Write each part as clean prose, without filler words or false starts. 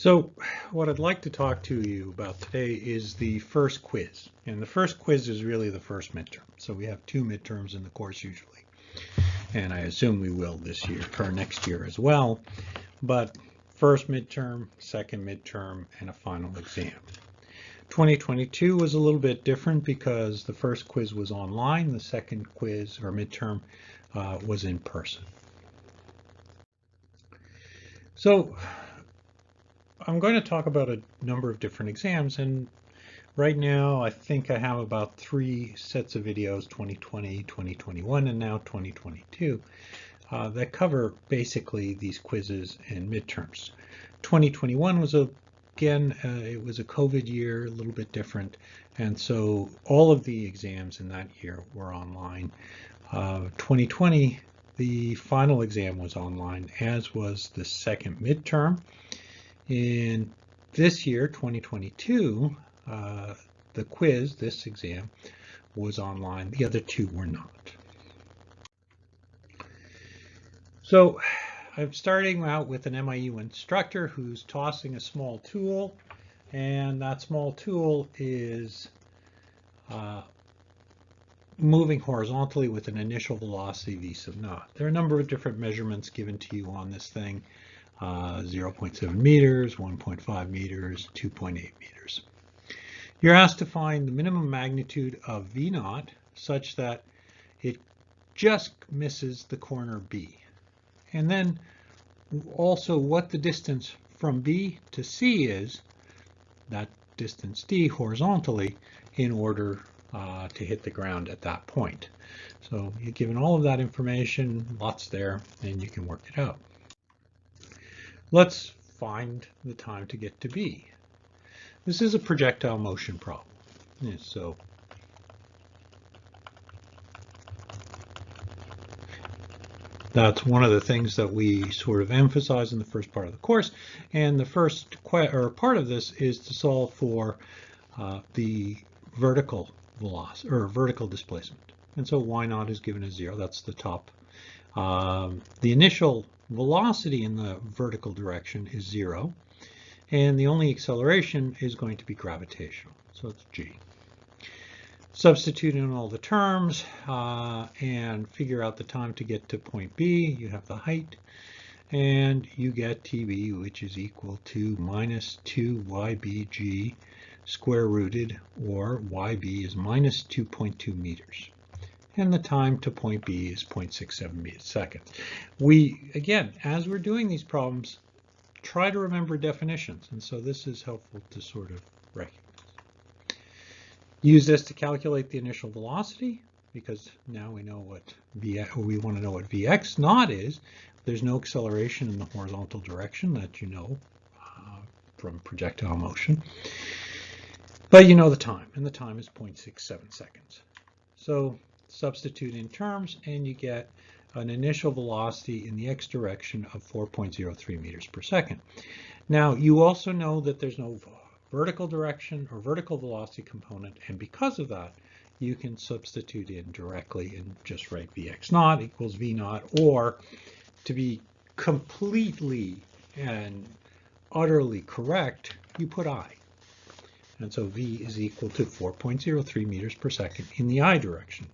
So what I'd like to talk to you about today is the first quiz. And the first quiz is really the first midterm. So we have 2 midterms in the course usually. And I assume we will this year or next year as well. But first midterm, second midterm, and a final exam. 2022 was a little bit different because the first quiz was online. The second quiz or midterm was in person. So I'm going to talk about a number of different exams, and right now I think I have about 3 sets of videos, 2020, 2021, and now 2022, that cover basically these quizzes and midterms. 2021 was it was a COVID year, a little bit different, and so all of the exams in that year were online. 2020, the final exam was online, as was the second midterm. In this year, 2022, the quiz, this exam, was online. The other 2 were not. So I'm starting out with an MIU instructor who's tossing a small tool, and that small tool is moving horizontally with an initial velocity v sub naught. There are a number of different measurements given to you on this thing. 0.7 meters, 1.5 meters, 2.8 meters. You're asked to find the minimum magnitude of V naught such that it just misses the corner B. And then also what the distance from B to C is, that distance D horizontally, in order to hit the ground at that point. So you're given all of that information, lots there, and you can work it out. Let's find the time to get to B. This is a projectile motion problem. So that's one of the things that we sort of emphasize in the first part of the course. And the first part of this is to solve for the vertical velocity or vertical displacement. And so y naught is given as 0. That's the top. The initial velocity in the vertical direction is 0, and the only acceleration is going to be gravitational, so it's g. Substitute in all the terms and figure out the time to get to point B. You have the height, and you get TB, which is equal to minus 2YBG square rooted, or YB is minus 2.2 meters. And the time to point B is 0.67 seconds. We, again, as we're doing these problems, try to remember definitions, and so this is helpful to sort of recognize. Use this to calculate the initial velocity, because now we know what we want to know what Vx naught is. There's no acceleration in the horizontal direction that you know from projectile motion. But you know the time, and the time is 0.67 seconds. So substitute in terms, and you get an initial velocity in the x direction of 4.03 meters per second. Now, you also know that there's no vertical direction or vertical velocity component, and because of that, you can substitute in directly and just write Vx naught equals V naught, or to be completely and utterly correct, you put I. And so V is equal to 4.03 meters per second in the I direction.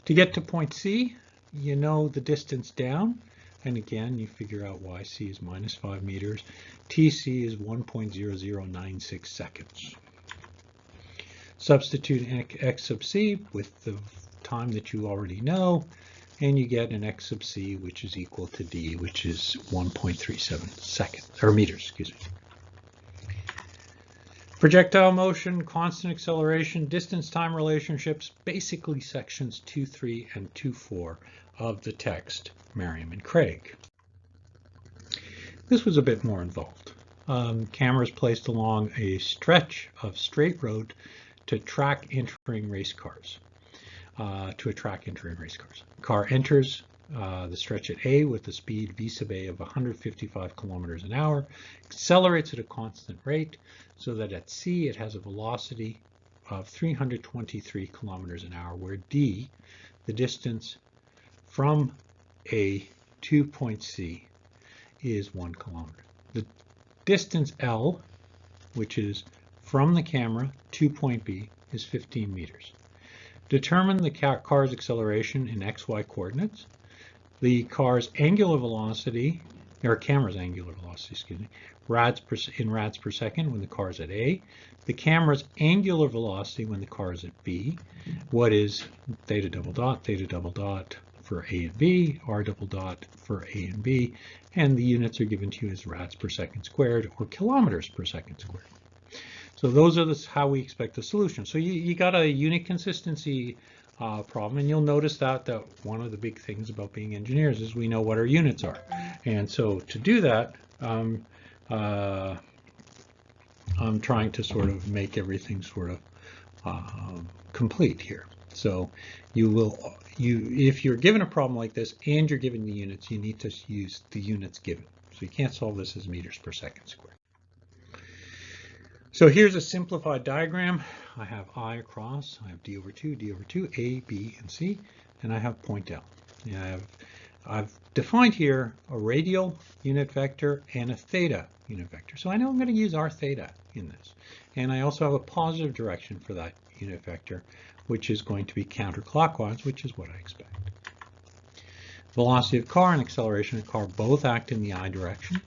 To get to point C, you know the distance down, and again you figure out YC is minus 5 meters, TC is 1.0096 seconds. Substitute in x sub c with the time that you already know, and you get an x sub c which is equal to d, which is 1.37 seconds, or meters, excuse me. Projectile motion, constant acceleration, distance-time relationships, basically sections 2.3 and 2.4 of the text, Merriam and Craig. This was a bit more involved. Cameras placed along a stretch of straight road to attract entering race cars. Car enters the stretch at A with a speed v sub A of 155 kilometers an hour, accelerates at a constant rate so that at C it has a velocity of 323 kilometers an hour, where D, the distance from A to point C, is 1 kilometer. The distance L, which is from the camera to point B, is 15 meters. Determine the car's acceleration in XY coordinates. The car's angular velocity, or camera's angular velocity, excuse me, in rads per second when the car is at A. The camera's angular velocity when the car is at B. What is theta double dot for A and B, R double dot for A and B, and the units are given to you as rads per second squared or kilometers per second squared. So those are how we expect the solution. So you got a unit consistency problem, and you'll notice that one of the big things about being engineers is we know what our units are. And so to do that, I'm trying to sort of make everything sort of complete here. So if you're given a problem like this and you're given the units, you need to use the units given. So you can't solve this as meters per second squared. So here's a simplified diagram. I have I across, I have d over 2, A, B, and C, and I have point L. And I've defined here a radial unit vector and a theta unit vector. So I know I'm going to use r theta in this. And I also have a positive direction for that unit vector, which is going to be counterclockwise, which is what I expect. Velocity of car and acceleration of car both act in the I direction.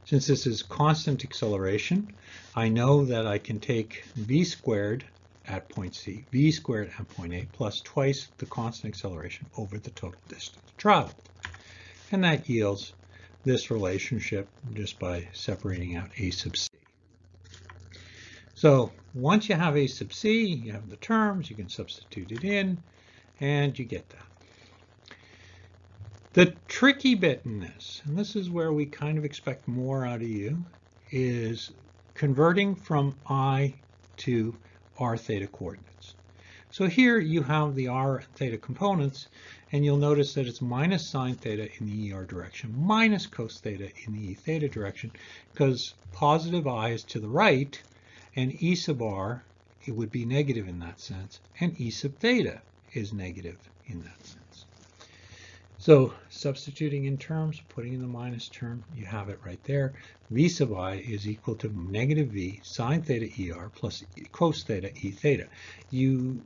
Since this is constant acceleration, I know that I can take v squared at point C, v squared at point A, plus twice the constant acceleration over the total distance traveled. And that yields this relationship just by separating out A sub C. So once you have A sub C, you have the terms, you can substitute it in, and you get that. The tricky bit in this, and this is where we kind of expect more out of you, is converting from I to r theta coordinates. So here you have the r and theta components, and you'll notice that it's minus sine theta in the ER direction, minus cos theta in the E theta direction, because positive I is to the right, and E sub r, it would be negative in that sense, and E sub theta is negative in that sense. So substituting in terms, putting in the minus term, you have it right there. V sub I is equal to negative V sine theta ER plus cos theta E theta. You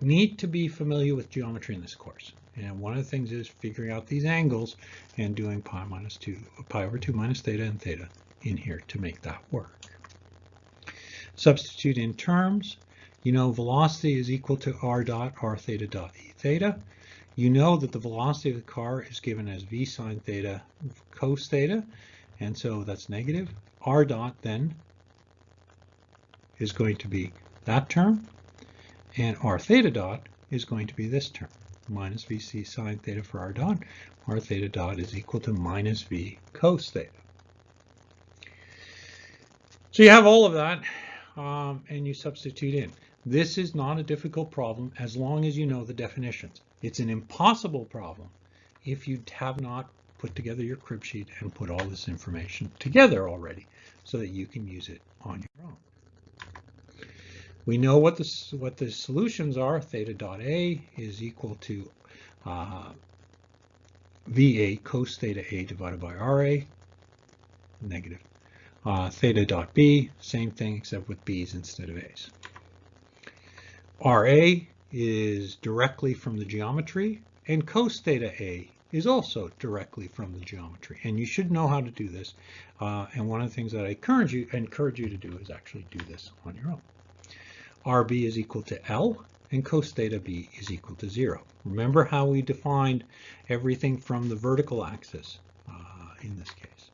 need to be familiar with geometry in this course. And one of the things is figuring out these angles and doing pi over 2 minus theta and theta in here to make that work. Substitute in terms. You know velocity is equal to r dot r theta dot E theta. You know that the velocity of the car is given as v sine theta cos theta, and so that's negative. R dot then is going to be that term, and r theta dot is going to be this term, minus vc sine theta for r dot. R theta dot is equal to minus v cos theta. So you have all of that, and you substitute in. This is not a difficult problem as long as you know the definitions. It's an impossible problem if you have not put together your crib sheet and put all this information together already so that you can use it on your own. We know what the solutions are. Theta dot A is equal to VA cos theta A divided by RA, negative. Theta dot B, same thing except with B's instead of A's. RA is directly from the geometry, and cos theta A is also directly from the geometry. And you should know how to do this. And one of the things that I encourage you to do is actually do this on your own. RB is equal to L, and cos theta B is equal to 0. Remember how we defined everything from the vertical axis in this case.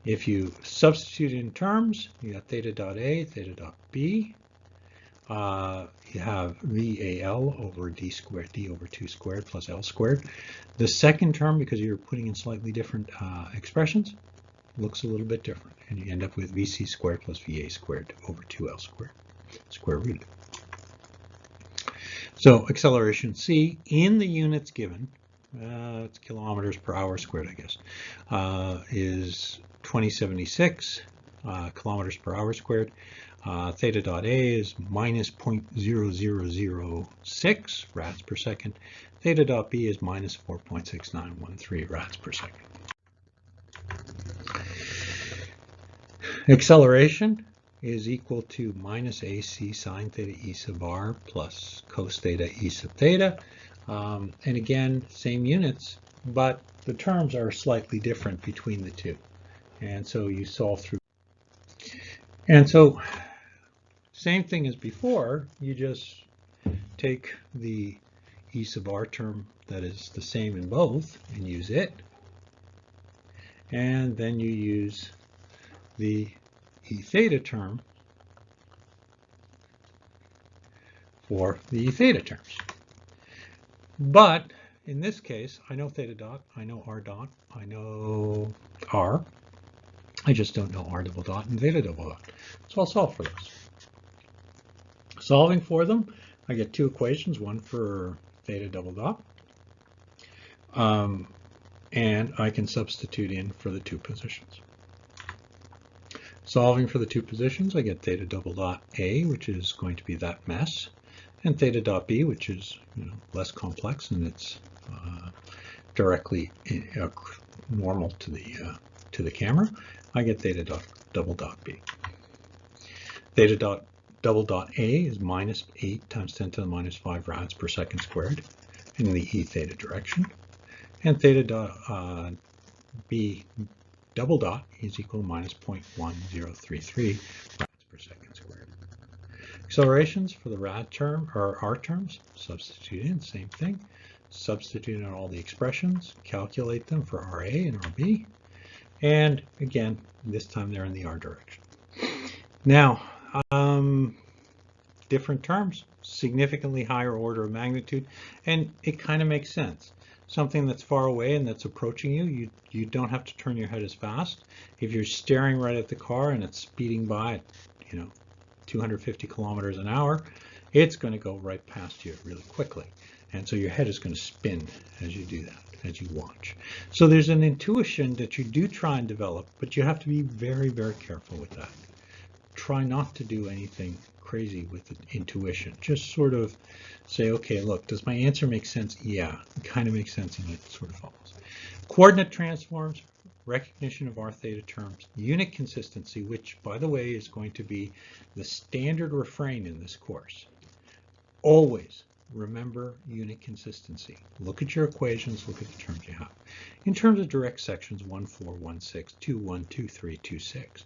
If you substitute in terms, you got theta dot A, theta dot B. You have VAL over D squared, D over 2 squared plus L squared. The second term, because you're putting in slightly different expressions, looks a little bit different. And you end up with VC squared plus VA squared over 2L squared, square rooted. So acceleration C in the units given, it's kilometers per hour squared, I guess, is 2076 kilometers per hour squared. Theta dot A is minus 0.0006 rads per second. Theta dot B is minus 4.6913 rads per second. Acceleration is equal to minus AC sine theta E sub r plus cos theta E sub theta. And again, same units, but the terms are slightly different between the two. And so you solve through. And so same thing as before, you just take the E sub r term that is the same in both and use it. And then you use the E theta term for the E theta terms. But in this case, I know theta dot, I know r dot, I know r. I just don't know r double dot and theta double dot. So I'll solve for those. Solving for them, I get two equations, one for theta double dot, and I can substitute in for the two positions. Solving for the two positions, I get theta double dot A, which is going to be that mess, and theta dot B, which is less complex and it's directly normal to the camera. I get theta dot double dot B. Theta dot double dot A is minus 8 times 10 to the minus 5 rads per second squared in the E theta direction, and theta dot B double dot is equal to minus 0.1033 rads per second squared. Accelerations for the rad term or r terms, substitute in, same thing. Substitute in all the expressions, calculate them for RA and RB, and again, this time they're in the r direction. Now, different terms, significantly higher order of magnitude, and it kind of makes sense. Something that's far away and that's approaching you, you don't have to turn your head as fast. If you're staring right at the car and it's speeding by at 250 kilometers an hour, it's going to go right past you really quickly. And so your head is going to spin as you do that, as you watch. So there's an intuition that you do try and develop, but you have to be very, very careful with that. Try not to do anything crazy with the intuition. Just sort of say, okay, look, does my answer make sense? Yeah, it kind of makes sense and it sort of follows. Coordinate transforms, recognition of r theta terms, unit consistency, which, by the way, is going to be the standard refrain in this course. Always remember unit consistency. Look at your equations, look at the terms you have. In terms of direct sections, 1, 4, 1, 6, 2, 1, 2, 3, 2, 6.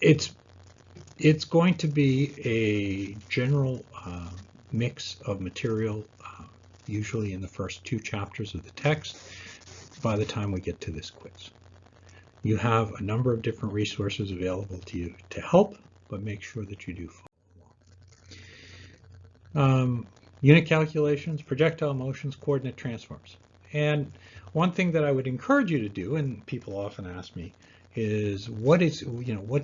It's going to be a general mix of material, usually in the first 2 chapters of the text, by the time we get to this quiz. You have a number of different resources available to you to help, but make sure that you do follow along. Unit calculations, projectile motions, coordinate transforms. And one thing that I would encourage you to do, and people often ask me, is what do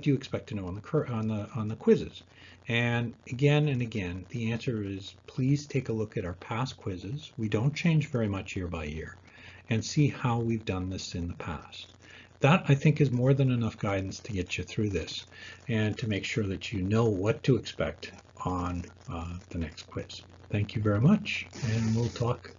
you expect to know on the quizzes? And again, the answer is please take a look at our past quizzes. We don't change very much year by year, and see how we've done this in the past. That, I think, is more than enough guidance to get you through this and to make sure that you know what to expect on the next quiz. Thank you very much, and we'll talk